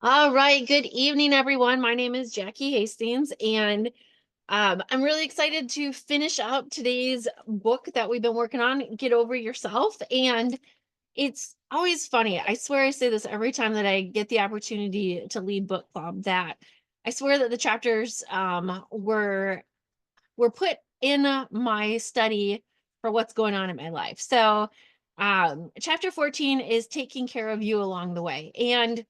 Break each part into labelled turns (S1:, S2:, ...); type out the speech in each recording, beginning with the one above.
S1: All right. Good evening, everyone. My name is Jackie Hastings, and I'm really excited to finish up today's book that we've been working on, Get Over Yourself. And it's always funny. I swear I say this every time that I get the opportunity to lead book club, that I swear that the chapters were put in my study for what's going on in my life. So chapter 14 is taking care of you along the way. And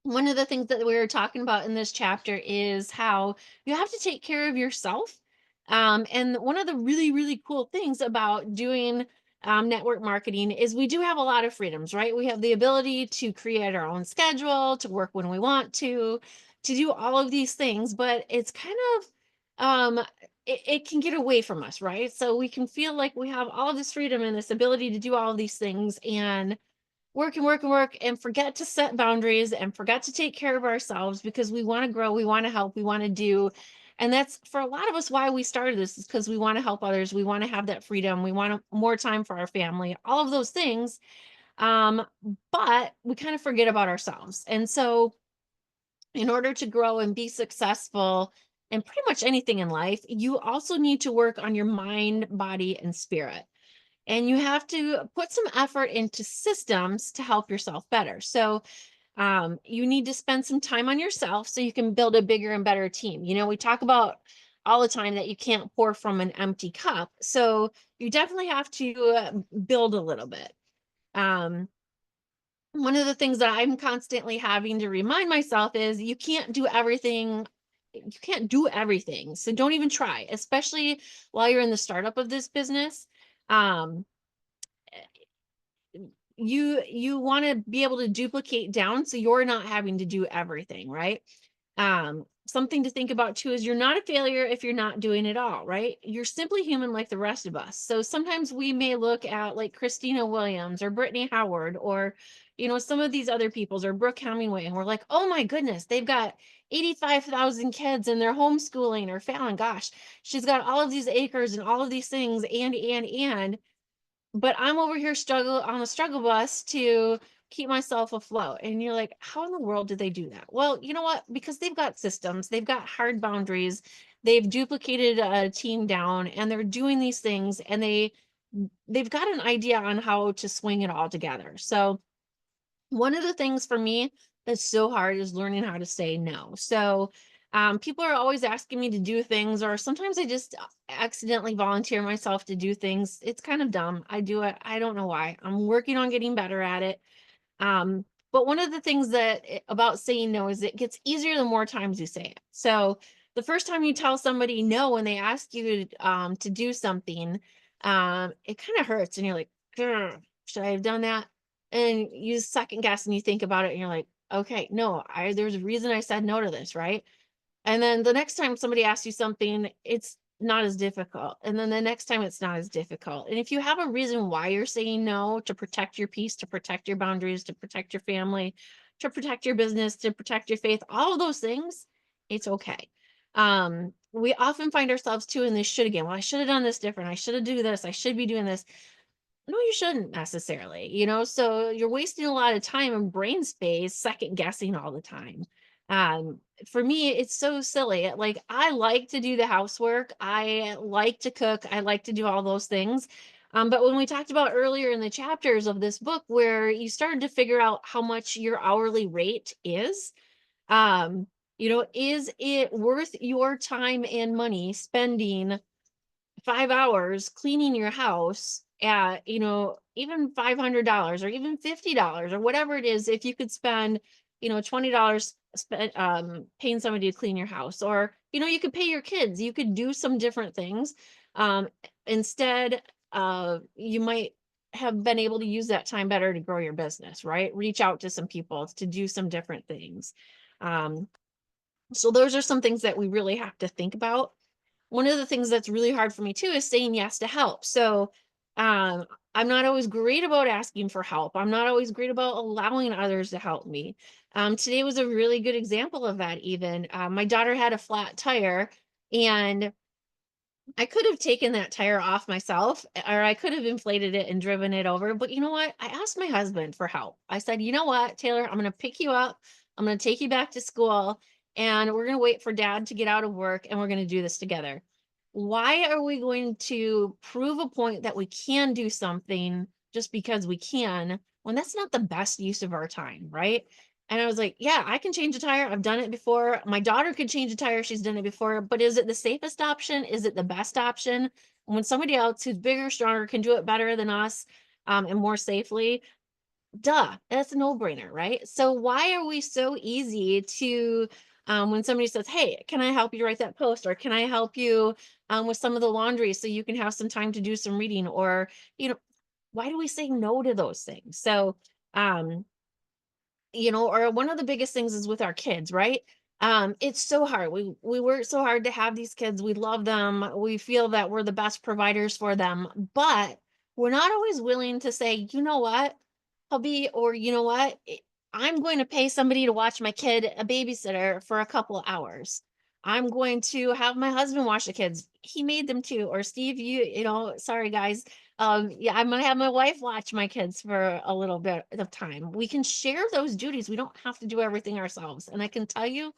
S1: one of the things that we were talking about in this chapter is how you have to take care of yourself. And one of the really, really cool things about doing network marketing is we do have a lot of freedoms, right? We have the ability to create our own schedule, to work when we want to do all of these things, but it's kind of, it can get away from us, right? So we can feel like we have all of this freedom and this ability to do all of these things and work and work and work and forget to set boundaries and forget to take care of ourselves because we want to grow, we want to help, we want to do. And that's for a lot of us why we started this, is because we want to help others, we want to have that freedom, we want more time for our family, all of those things. Um, but we kind of forget about ourselves. And so in order to grow and be successful in pretty much anything in life, you also need to work on your mind, body, and spirit, and you have to put some effort into systems to help yourself better. So you need to spend some time on yourself so you can build a bigger and better team. We talk about all the time that you can't pour from an empty cup. So you definitely have to build a little bit. Um, One of the things that I'm constantly having to remind myself is you can't do everything. You can't do everything. So don't even try, especially while you're in the startup of this business. Um, you want to be able to duplicate down so you're not having to do everything, right? Something to think about too is you're not a failure if you're not doing it all, right? You're simply human like the rest of us. So sometimes we may look at like Christina Williams or Brittany Howard or some of these other peoples or Brooke Hemingway, and we're like, oh my goodness, they've got 85,000 kids and they're homeschooling, or Fallon, gosh, she's got all of these acres and all of these things, and but I'm over here struggle on a struggle bus to keep myself afloat. And you're like, how in the world did they do that? Well, you know what? Because they've got systems, they've got hard boundaries, they've duplicated a team down, and they're doing these things, and they've got an idea on how to swing it all together. So one of the things for me that's so hard is learning how to say no. So people are always asking me to do things, or sometimes I just accidentally volunteer myself to do things. It's kind of dumb. I do it. I don't know why. I'm working on getting better at it. But one of the things about saying no is it gets easier the more times you say it. So the first time you tell somebody no when they ask you to do something, it kind of hurts, and you're like, "Grr, should I have done that?" And you second guess and you think about it, and you're like, okay, no, there's a reason I said no to this, right? And then the next time somebody asks you something, it's not as difficult. And then the next time it's not as difficult. And if you have a reason why you're saying no, to protect your peace, to protect your boundaries, to protect your family, to protect your business, to protect your faith, all of those things, it's okay. We often find ourselves too in this should again. Well, I should have done this different. I should have do this. I should be doing this. No, you shouldn't necessarily, so you're wasting a lot of time and brain space second guessing all the time. For me, it's so silly. Like, I like to do the housework, I like to cook, I like to do all those things. But when we talked about earlier in the chapters of this book where you started to figure out how much your hourly rate is, um, is it worth your time and money spending 5 hours cleaning your house at, even $500 or even $50 or whatever it is, if you could spend, $20 spent paying somebody to clean your house, or, you could pay your kids, you could do some different things. Um, Instead, you might have been able to use that time better to grow your business, right? Reach out to some people to do some different things. Um, so those are some things that we really have to think about. One of the things that's really hard for me too is saying yes to help. So um, I'm not always great about asking for help. I'm not always great about allowing others to help me. Today was a really good example of that. Even my daughter had a flat tire, and I could have taken that tire off myself, or I could have inflated it and driven it over. But you know what? I asked my husband for help. I said, you know what, Taylor, I'm going to pick you up. I'm going to take you back to school and we're going to wait for dad to get out of work and we're going to do this together. Why are we going to prove a point that we can do something just because we can when that's not the best use of our time, right? And I was like, yeah, I can change a tire. I've done it before. My daughter could change a tire. She's done it before. But is it the safest option? Is it the best option? When somebody else who's bigger, stronger can do it better than us, and more safely, duh, that's a no-brainer, right? So why are we so easy to, when somebody says, "Hey, can I help you write that post?" or "Can I help you with some of the laundry so you can have some time to do some reading?" Or, you know, why do we say no to those things? So, um, or one of the biggest things is with our kids, right? It's so hard. We work so hard to have these kids. We love them. We feel that we're the best providers for them, but we're not always willing to say, you know what, hubby, or you know what, I'm going to pay somebody to watch my kid, a babysitter, for a couple hours. I'm going to have my husband watch the kids. He made them too. Or Steve, sorry guys, yeah, I'm gonna have my wife watch my kids for a little bit of time. We can share those duties. We don't have to do everything ourselves. And I can tell you,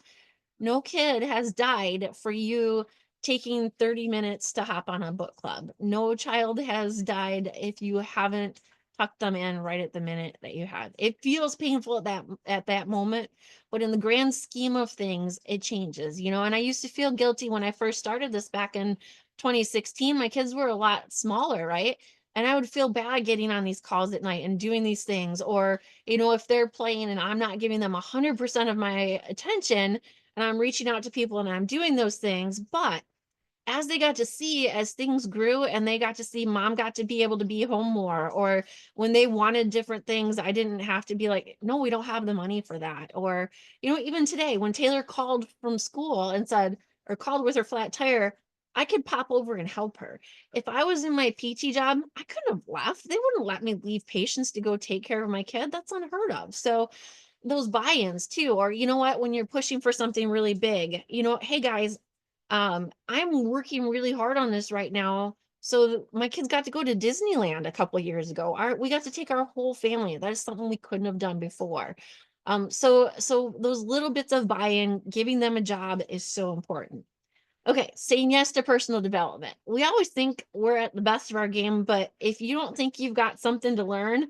S1: no kid has died for you taking 30 minutes to hop on a book club. No child has died if you haven't tucked them in right at the minute that you had. It feels painful at that moment, but in the grand scheme of things, it changes, and I used to feel guilty when I first started this back in 2016. My kids were a lot smaller, right? And I would feel bad getting on these calls at night and doing these things, or, if they're playing and I'm not giving them 100% of my attention, and I'm reaching out to people and I'm doing those things. But as they got to see, as things grew and they got to see mom got to be able to be home more, or when they wanted different things, I didn't have to be like, no, we don't have the money for that. Or, even today, when Taylor called from school and said, or called with her flat tire, I could pop over and help her. If I was in my PT job, I couldn't have left. They wouldn't let me leave patients to go take care of my kid. That's unheard of. So, those buy-ins too, or you know what, when you're pushing for something really big, hey guys, I'm working really hard on this right now. So my kids got to go to Disneyland a couple years ago. We got to take our whole family. That is something we couldn't have done before. So those little bits of buy-in, giving them a job is so important. Okay, saying yes to personal development. We always think we're at the best of our game, but if you don't think you've got something to learn,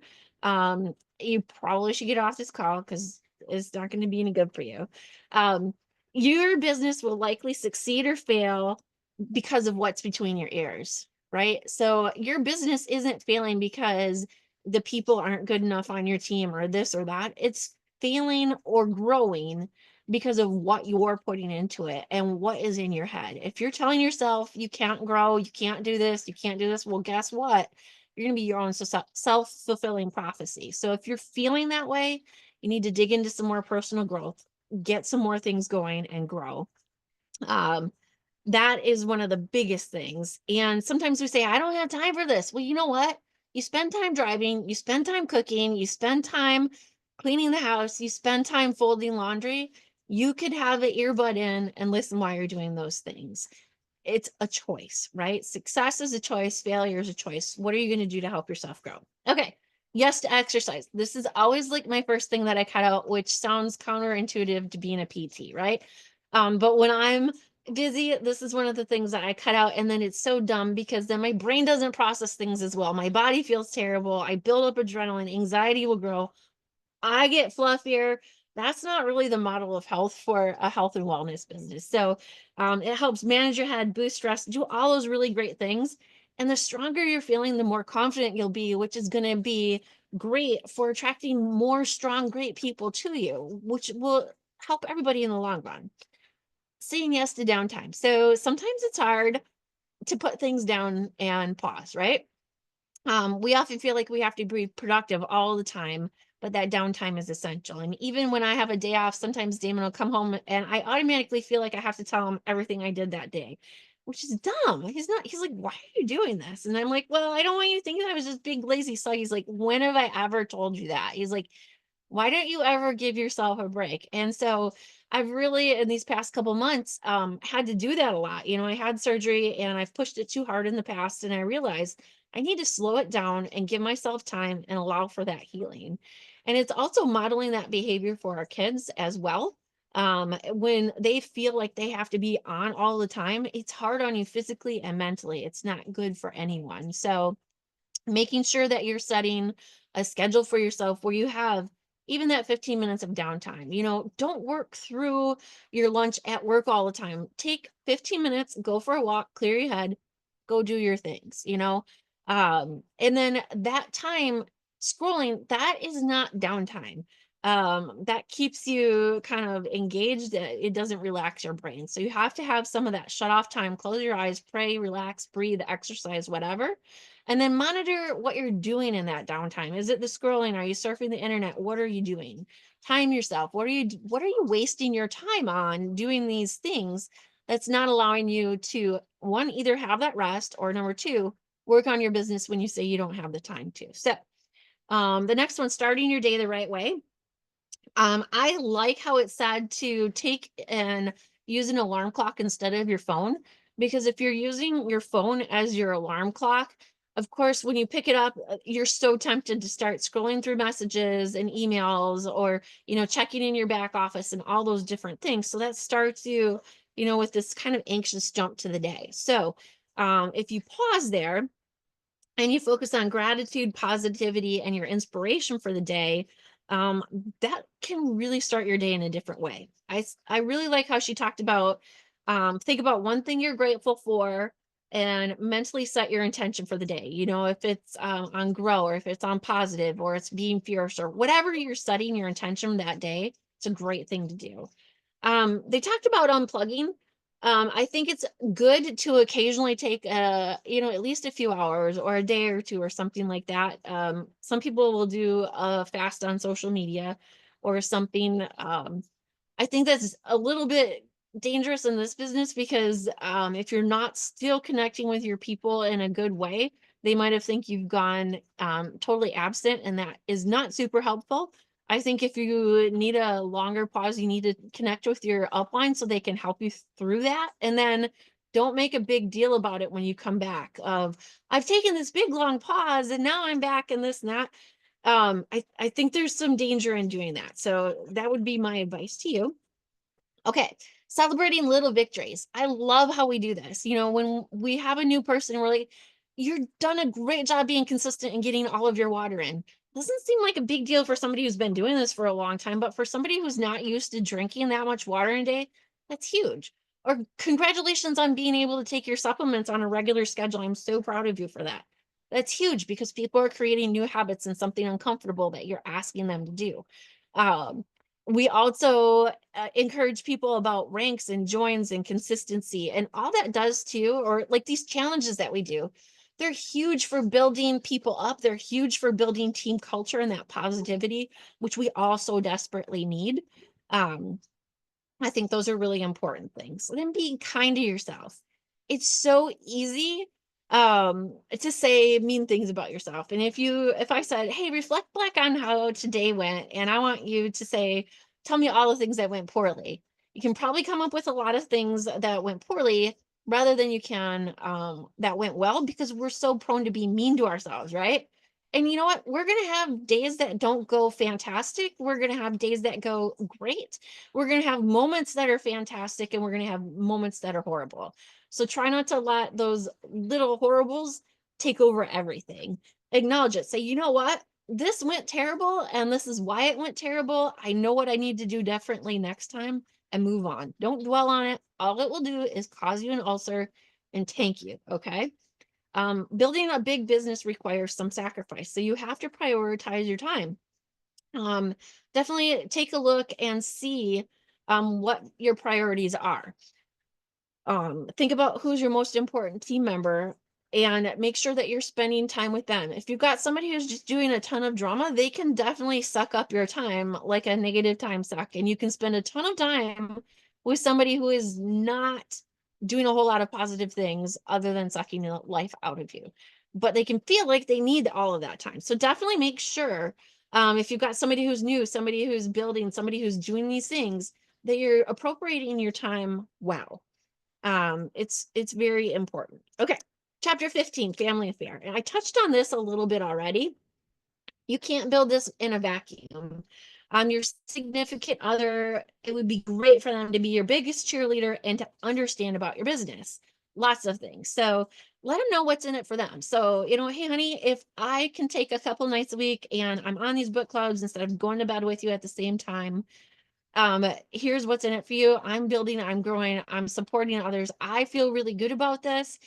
S1: you probably should get off this call because it's not going to be any good for you. Um, your business will likely succeed or fail because of what's between your ears, right? So your business isn't failing because the people aren't good enough on your team or this or that. It's failing or growing because of what you're putting into it and what is in your head. If you're telling yourself you can't grow, you can't do this, you can't do this, well, guess what? You're going to be your own self-fulfilling prophecy. So if you're feeling that way, you need to dig into some more personal growth, get some more things going and grow. Um, that is one of the biggest things. And sometimes we say, I don't have time for this. Well, you know what? You spend time driving, you spend time cooking, you spend time cleaning the house, you spend time folding laundry. You could have an earbud in and listen while you're doing those things. It's a choice, right? Success is a choice, failure is a choice. What are you going to do to help yourself grow? Okay. Yes to exercise. This is always like my first thing that I cut out, which sounds counterintuitive to being a PT, right? But when I'm busy, this is one of the things that I cut out. And then it's so dumb because then my brain doesn't process things as well. My body feels terrible. I build up adrenaline, anxiety will grow. I get fluffier. That's not really the model of health for a health and wellness business. So it helps manage your head, boost stress, do all those really great things. And the stronger you're feeling, the more confident you'll be, which is going to be great for attracting more strong, great people to you, which will help everybody in the long run. Saying yes to downtime. So sometimes it's hard to put things down and pause, right? We often feel like we have to be productive all the time, but that downtime is essential. And even when I have a day off, sometimes Damon will come home and I automatically feel like I have to tell him everything I did that day, which is dumb. He's like, why are you doing this? And I'm like, well, I don't want you to think that I was just big lazy. So he's like, when have I ever told you that? He's like, why don't you ever give yourself a break? And so I've really, in these past couple months, had to do that a lot. I had surgery and I've pushed it too hard in the past. And I realized I need to slow it down and give myself time and allow for that healing. And it's also modeling that behavior for our kids as well. When they feel like they have to be on all the time, it's hard on you physically and mentally. It's not good for anyone. So, making sure that you're setting a schedule for yourself where you have even that 15 minutes of downtime. Don't work through your lunch at work all the time. Take 15 minutes, go for a walk, clear your head, go do your things. And then that time scrolling, that is not downtime. That keeps you kind of engaged. It doesn't relax your brain. So you have to have some of that shut off time, close your eyes, pray, relax, breathe, exercise, whatever, and then monitor what you're doing in that downtime. Is it the scrolling? Are you surfing the internet? What are you doing? Time yourself. What are you wasting your time on doing these things that's not allowing you to, one, either have that rest, or number two, work on your business when you say you don't have the time to. So, the next one, starting your day the right way. I like how it said to take and use an alarm clock instead of your phone, because if you're using your phone as your alarm clock, of course, when you pick it up, you're so tempted to start scrolling through messages and emails, or, checking in your back office and all those different things. So that starts you, with this kind of anxious jump to the day. So, if you pause there and you focus on gratitude, positivity, and your inspiration for the day, um, that can really start your day in a different way. I really like how she talked about, think about one thing you're grateful for and mentally set your intention for the day. If it's on grow, or if it's on positive, or it's being fierce, or whatever you're setting your intention that day, it's a great thing to do. They talked about unplugging. I think it's good to occasionally take at least a few hours or a day or two or something like that. Some people will do a fast on social media or something. I think that's a little bit dangerous in this business, because if you're not still connecting with your people in a good way, they might have think you've gone totally absent, and that is not super helpful. I think if you need a longer pause, you need to connect with your upline so they can help you through that. And then don't make a big deal about it when you come back of, I've taken this big long pause and now I'm back and this and that. I think there's some danger in doing that. So that would be my advice to you. Okay. Celebrating little victories. I love how we do this. When we have a new person, we're like, you're done a great job being consistent and getting all of your water in. Doesn't seem like a big deal for somebody who's been doing this for a long time, but for somebody who's not used to drinking that much water in a day, that's huge. Or congratulations on being able to take your supplements on a regular schedule. I'm so proud of you for that. That's huge, because people are creating new habits and something uncomfortable that you're asking them to do. Um, we also encourage people about ranks and joins and consistency, and all that does too, or like these challenges that we do, they're huge for building people up. They're huge for building team culture and that positivity, which we all so desperately need. um, I think those are really important things. And then being kind to yourself. It's so easy to say mean things about yourself. And if I said, "Hey, reflect back on how today went," and I want you to say, "Tell me all the things that went poorly." You can probably come up with a lot of things that went poorly rather than you can that went well, because we're so prone to be mean to ourselves, right? And you know what? We're going to have days that don't go fantastic. We're going to have days that go great. We're going to have moments that are fantastic, and we're going to have moments that are horrible. So try not to let those little horribles take over everything. Acknowledge it. Say, you know what? This went terrible, and this is why it went terrible. I know what I need to do differently next time, and move on. Don't dwell on it. All it will do is cause you an ulcer and tank you. Okay. Building a big business requires some sacrifice. So you have to prioritize your time. um, Definitely take a look and see what your priorities are. Think about who's your most important team member and make sure that you're spending time with them. If you've got somebody who's just doing a ton of drama, they can definitely suck up your time like a negative time suck. And you can spend a ton of time with somebody who is not doing a whole lot of positive things other than sucking the life out of you. But they can feel like they need all of that time. So definitely make sure, if you've got somebody who's new, somebody who's building, somebody who's doing these things, that you're appropriating your time well. It's very important. Okay. Chapter 15, family affair. And I touched on this a little bit already, You can't build this in a vacuum. Your significant other, it would be great for them to be your biggest cheerleader and to understand about your business. Lots of things. So let them know what's in it for them. So, hey, honey, if I can take a couple nights a week and I'm on these book clubs instead of going to bed with you at the same time, here's what's in it for you. I'm building, I'm growing, I'm supporting others. I feel really good about this.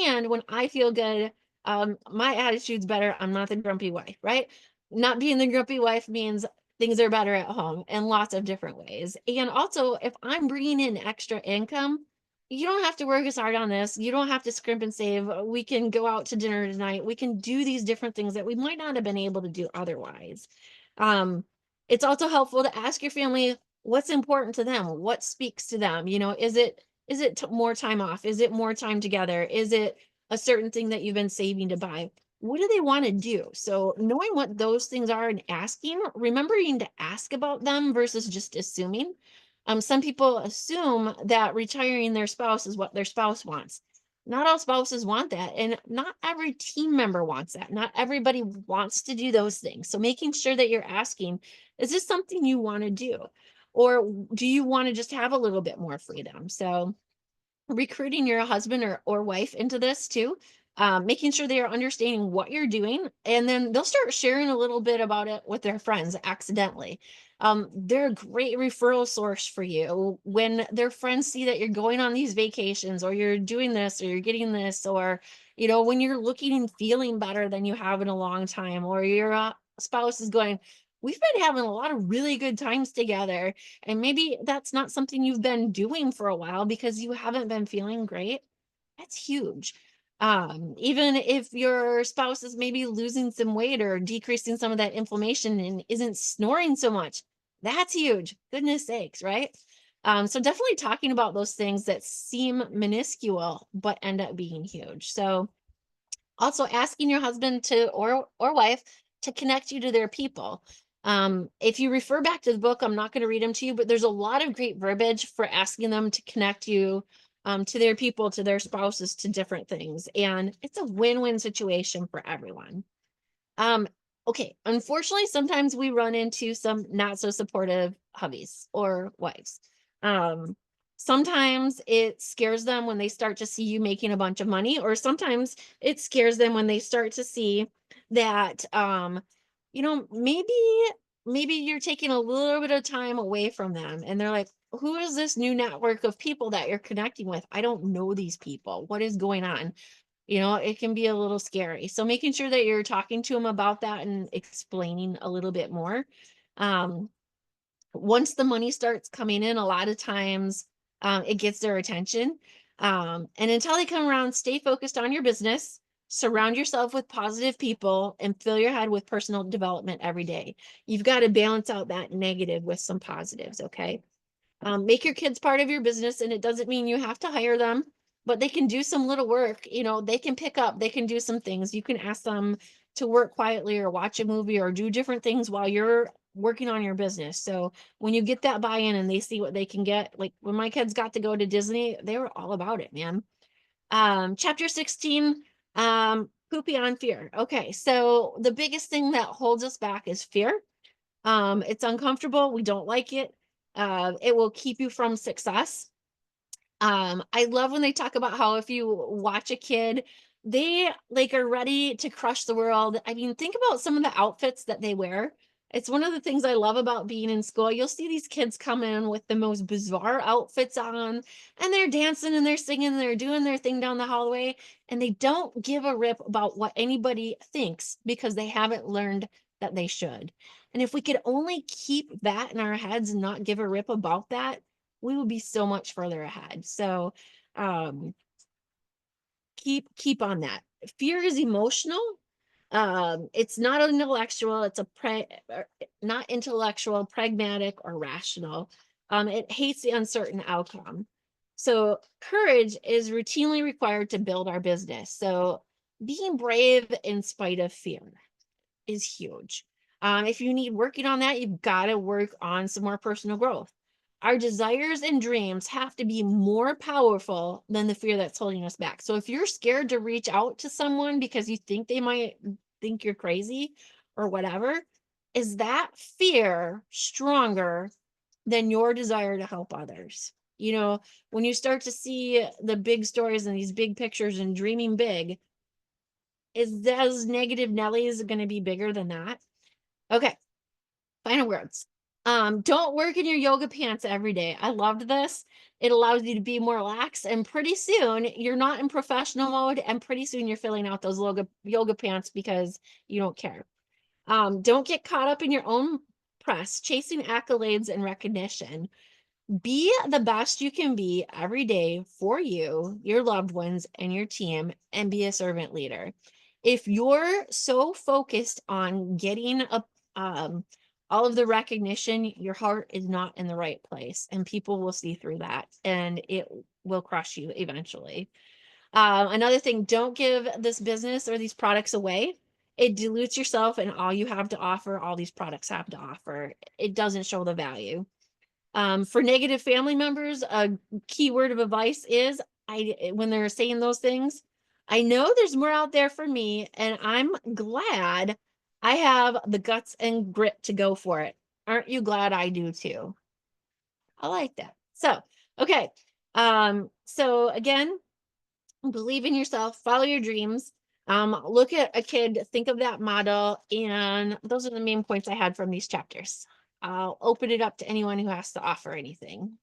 S1: And when I feel good, my attitude's better. I'm not the grumpy wife, right? Not being the grumpy wife means things are better at home in lots of different ways. And also, if I'm bringing in extra income, you don't have to work as hard on this. You don't have to scrimp and save. We can go out to dinner tonight. We can do these different things that we might not have been able to do otherwise. Um, it's also helpful to ask your family what's important to them, what speaks to them. Is it more time off, is it more time together, is it a certain thing that you've been saving to buy? What do they want to do? So knowing what those things are and asking, remembering to ask about them versus just assuming. Some people assume that retiring their spouse is what their spouse wants. Not all spouses want that, and not every team member wants that. Not everybody wants to do those things. So making sure that you're asking, is this something you want to do? Or do you want to just have a little bit more freedom? So recruiting your husband or wife into this too, making sure they are understanding what you're doing, and then they'll start sharing a little bit about it with their friends accidentally. They're a great referral source for you when their friends see that you're going on these vacations, or you're doing this, or you're getting this, or when you're looking and feeling better than you have in a long time, or your spouse is going, we've been having a lot of really good times together, and maybe that's not something you've been doing for a while because you haven't been feeling great. That's huge. Even if your spouse is maybe losing some weight or decreasing some of that inflammation and isn't snoring so much, that's huge. Goodness sakes, right? So definitely talking about those things that seem minuscule but end up being huge. So also asking your husband to or wife to connect you to their people. If you refer back to the book, I'm not going to read them to you, but there's a lot of great verbiage for asking them to connect you to their people, to their spouses, to different things. And it's a win-win situation for everyone. Um, okay, unfortunately, sometimes we run into some not so supportive hubbies or wives. Um, Sometimes it scares them when they start to see you making a bunch of money, or sometimes it scares them when they start to see that maybe you're taking a little bit of time away from them, and they're like, who is this new network of people that you're connecting with? I don't know these people. What is going on? It can be a little scary. So making sure that you're talking to them about that and explaining a little bit more. Um, Once the money starts coming in, a lot of times it gets their attention. And until they come around, stay focused on your business, surround yourself with positive people, and fill your head with personal development every day. You've got to balance out that negative with some positives, okay? Make your kids part of your business, and it doesn't mean you have to hire them, but they can do some little work. They can pick up, they can do some things. You can ask them to work quietly or watch a movie or do different things while you're working on your business. So when you get that buy-in and they see what they can get, like when my kids got to go to Disney, they were all about it, man. Chapter 16, poopy on fear. Okay, so the biggest thing that holds us back is fear. It's uncomfortable. We don't like it. It will keep you from success. I love when they talk about how if you watch a kid, they like are ready to crush the world. I mean, think about some of the outfits that they wear. It's one of the things I love about being in school. You'll see these kids come in with the most bizarre outfits on, and they're dancing and they're singing, and they're doing their thing down the hallway, and they don't give a rip about what anybody thinks because they haven't learned that they should. And if we could only keep that in our heads and not give a rip about that, we would be so much further ahead. So um keep on that. Fear is emotional. It's not intellectual, it's not intellectual, pragmatic, or rational. It hates the uncertain outcome. So courage is routinely required to build our business. So being brave in spite of fear is huge. If you need working on that, you've got to work on some more personal growth. Our desires and dreams have to be more powerful than the fear that's holding us back. So if you're scared to reach out to someone because you think they might think you're crazy, or whatever, is that fear stronger than your desire to help others? You know, when you start to see the big stories and these big pictures and dreaming big, is those negative Nellies going to be bigger than that? Okay, final words. Don't work in your yoga pants every day. I loved this. It allows you to be more lax, and pretty soon you're not in professional mode, and pretty soon you're filling out those yoga pants because you don't care. Don't get caught up in your own press, chasing accolades and recognition. Be the best you can be every day for you, your loved ones, and your team, and be a servant leader. If you're so focused on getting um, all of the recognition, your heart is not in the right place, and people will see through that, and it will crush you eventually. Another thing, don't give this business or these products away. It dilutes yourself and all you have to offer, all these products have to offer. It doesn't show the value. For negative family members, a key word of advice is when they're saying those things, I know there's more out there for me, and I'm glad I have the guts and grit to go for it. Aren't you glad I do too? I like that. So, okay. So again, believe in yourself, follow your dreams. Look at a kid, think of that model, and those are the main points I had from these chapters. I'll open it up to anyone who has to offer anything.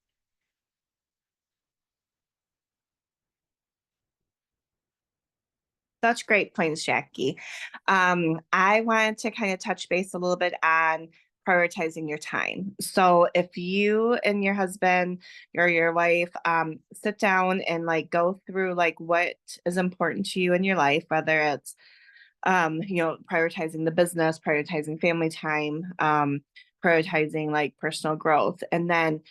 S2: Such great points, Jackie. I wanted to kind of touch base a little bit on prioritizing your time. So if you and your husband or your wife sit down and like go through like what is important to you in your life, whether it's prioritizing the business, prioritizing family time, prioritizing like personal growth, and then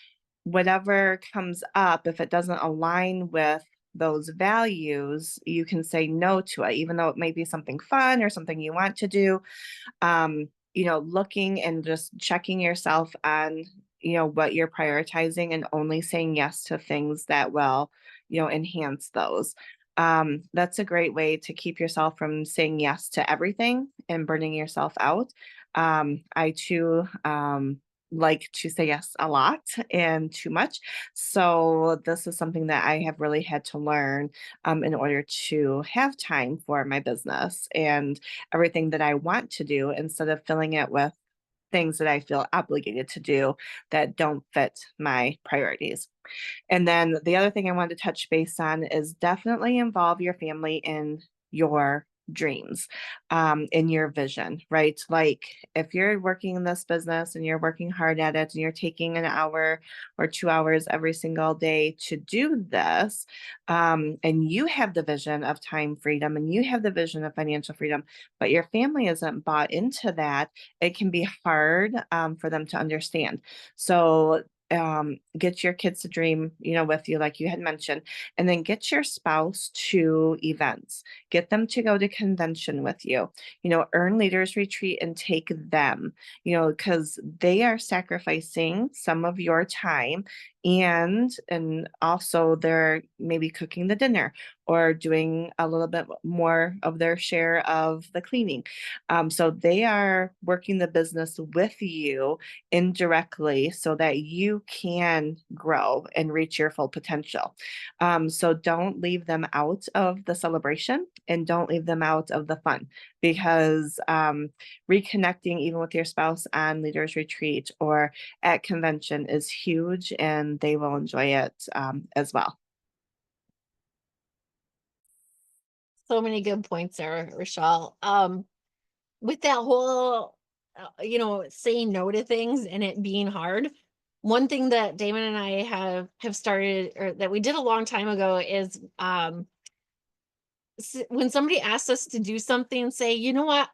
S2: whatever comes up, if it doesn't align with those values, you can say no to it, even though it may be something fun or something you want to do. Looking and just checking yourself on, what you're prioritizing and only saying yes to things that will, enhance those. That's a great way to keep yourself from saying yes to everything and burning yourself out. I too like to say yes a lot and too much. So this is something that I have really had to learn in order to have time for my business and everything that I want to do instead of filling it with things that I feel obligated to do that don't fit my priorities. And then the other thing I wanted to touch base on is definitely involve your family in your dreams, in your vision, right? Like if you're working in this business and you're working hard at it and you're taking an hour or 2 hours every single day to do this, and you have the vision of time freedom and you have the vision of financial freedom, but your family isn't bought into that, it can be hard for them to understand. So get your kids to dream, with you, like you had mentioned, and then get your spouse to events, get them to go to convention with you, earn leaders retreat and take them, because they are sacrificing some of your time and also they're maybe cooking the dinner or doing a little bit more of their share of the cleaning. So they are working the business with you indirectly so that you can grow and reach your full potential. So don't leave them out of the celebration and don't leave them out of the fun because reconnecting even with your spouse on leaders retreat or at convention is huge and they will enjoy it as well.
S1: So many good points there, Rochelle. With that whole, saying no to things and it being hard, one thing that Damon and I have started, or that we did a long time ago, is when somebody asks us to do something, say, you know what,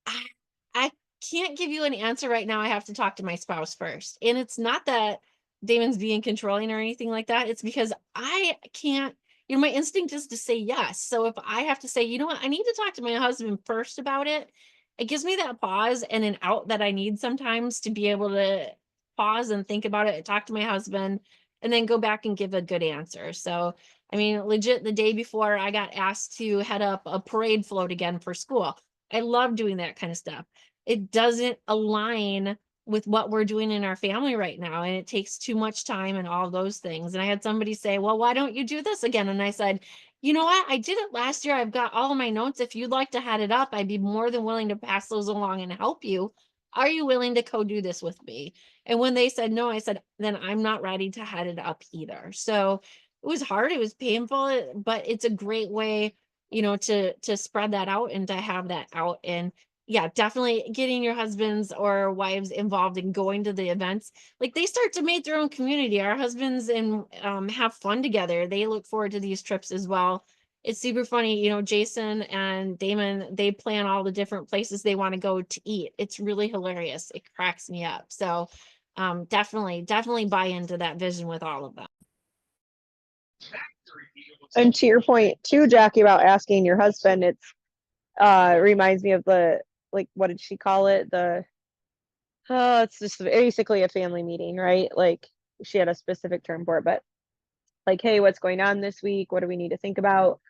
S1: I, I can't give you an answer right now. I have to talk to my spouse first. And it's not that Damon's being controlling or anything like that. It's because I can't, my instinct is to say yes. So if I have to say, you know what, I need to talk to my husband first about it, it gives me that pause and an out that I need sometimes to be able to pause and think about it, talk to my husband, and then go back and give a good answer. So I mean, legit, the day before I got asked to head up a parade float again for school. I love doing that kind of stuff. it doesn't align with what we're doing in our family right now. And it takes too much time and all those things. And I had somebody say, well, why don't you do this again? And I said, you know what? I did it last year. I've got all of my notes. If you'd like to head it up, I'd be more than willing to pass those along and help you. Are you willing to co-do this with me? And when they said no, I said, then I'm not ready to head it up either. So it was hard, it was painful, but it's a great way, to spread that out and to have that out. And yeah, definitely getting your husbands or wives involved in going to the events. Like they start to make their own community. Our husbands and have fun together. They look forward to these trips as well. It's super funny, Jason and Damon, they plan all the different places they want to go to eat. It's really hilarious. It cracks me up. So definitely buy into that vision with all of them.
S3: And to your point too, Jackie, about asking your husband, it's reminds me of the, like, what did she call it? It's just basically a family meeting, right? Like she had a specific term for it, but like, hey, what's going on this week? What do we need to think about?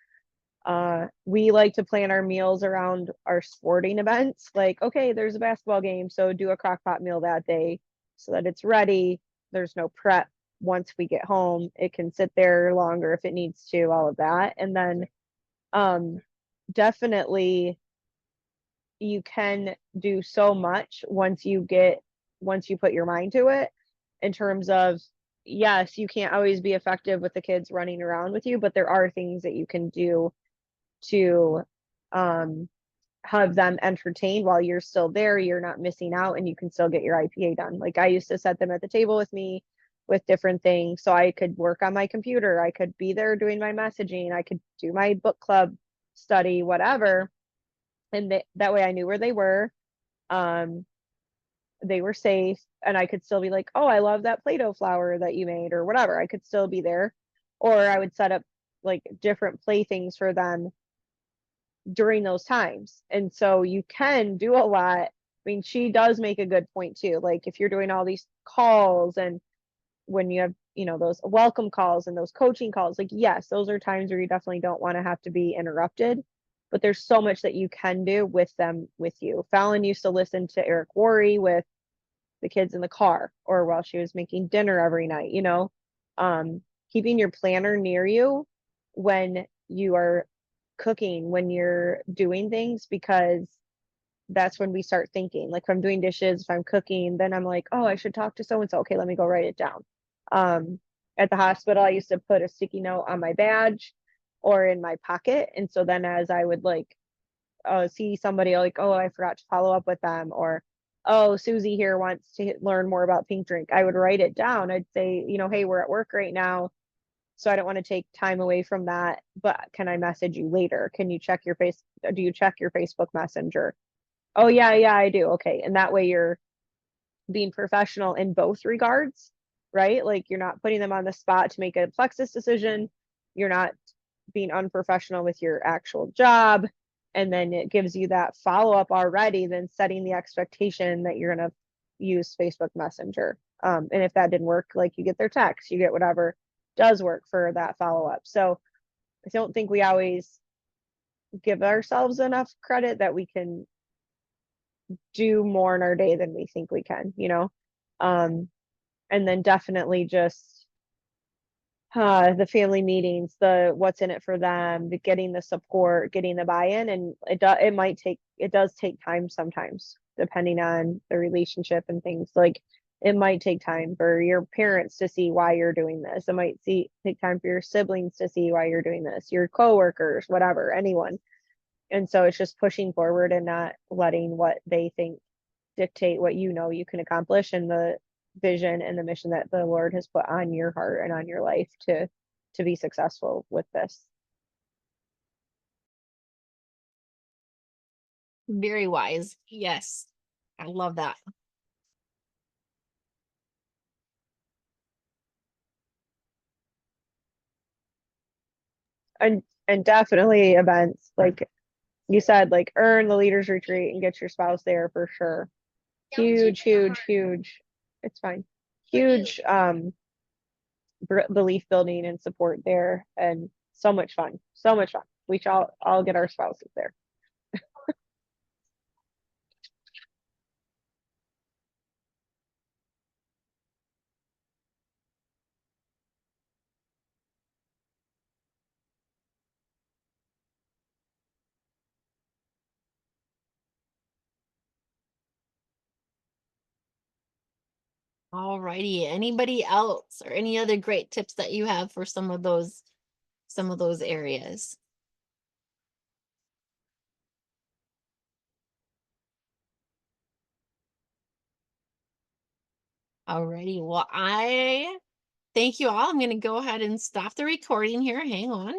S3: We like to plan our meals around our sporting events. Like, okay, there's a basketball game, so do a crock pot meal that day so that it's ready. There's no prep. Once we get home, it can sit there longer if it needs to, all of that. And then definitely you can do so much once you put your mind to it, in terms of, yes, you can't always be effective with the kids running around with you, but there are things that you can do to have them entertained while you're still there. You're not missing out and you can still get your IPA done. Like I used to set them at the table with me with different things so I could work on my computer. I could be there doing my messaging. I could do my book club study, whatever. And that way I knew where they were. They were safe, and I could still be like, oh, I love that Play-Doh flower that you made or whatever. I could still be there. Or I would set up like different playthings for them during those times. And so you can do a lot. I mean, she does make a good point too. Like if you're doing all these calls, and when you have, those welcome calls and those coaching calls, like, yes, those are times where you definitely don't want to have to be interrupted, but there's so much that you can do with them, with you. Fallon used to listen to Eric Worre with the kids in the car or while she was making dinner every night, keeping your planner near you when you are cooking, when you're doing things, because that's when we start thinking. Like if I'm doing dishes, if I'm cooking, then I'm like, oh, I should talk to so and so. Okay, let me go write it down. At the hospital, I used to put a sticky note on my badge or in my pocket, and so then as I would like see somebody, like, oh, I forgot to follow up with them, or oh, Susie here wants to learn more about Pink Drink, I would write it down. I'd say, hey, we're at work right now, so I don't want to take time away from that, but can I message you later? Can you check your do you check your Facebook Messenger? Oh yeah, I do. Okay. And that way you're being professional in both regards, right? Like you're not putting them on the spot to make a Plexus decision. You're not being unprofessional with your actual job. And then it gives you that follow-up already, then setting the expectation that you're going to use Facebook Messenger. And if that didn't work, like you get their text, you get whatever does work for that follow-up. So I don't think we always give ourselves enough credit that we can do more in our day than we think we can, and then definitely just the family meetings, the what's in it for them, the getting the support, getting the buy-in. And it does take time sometimes, depending on the relationship and things. Like it might take time for your parents to see why you're doing this. It might take time for your siblings to see why you're doing this, your coworkers, whatever, anyone. And so it's just pushing forward and not letting what they think dictate what you can accomplish, and the vision and the mission that the Lord has put on your heart and on your life to be successful with this.
S1: Very wise. Yes. I love that.
S3: And definitely events, like you said, like earn the leaders retreat and get your spouse there for sure. Huge it's fine. Huge belief building and support there, and so much fun. We shall all get our spouses there.
S1: Alrighty. Anybody else or any other great tips that you have for some of those areas? Alrighty. Well, I thank you all. I'm going to go ahead and stop the recording here. Hang on.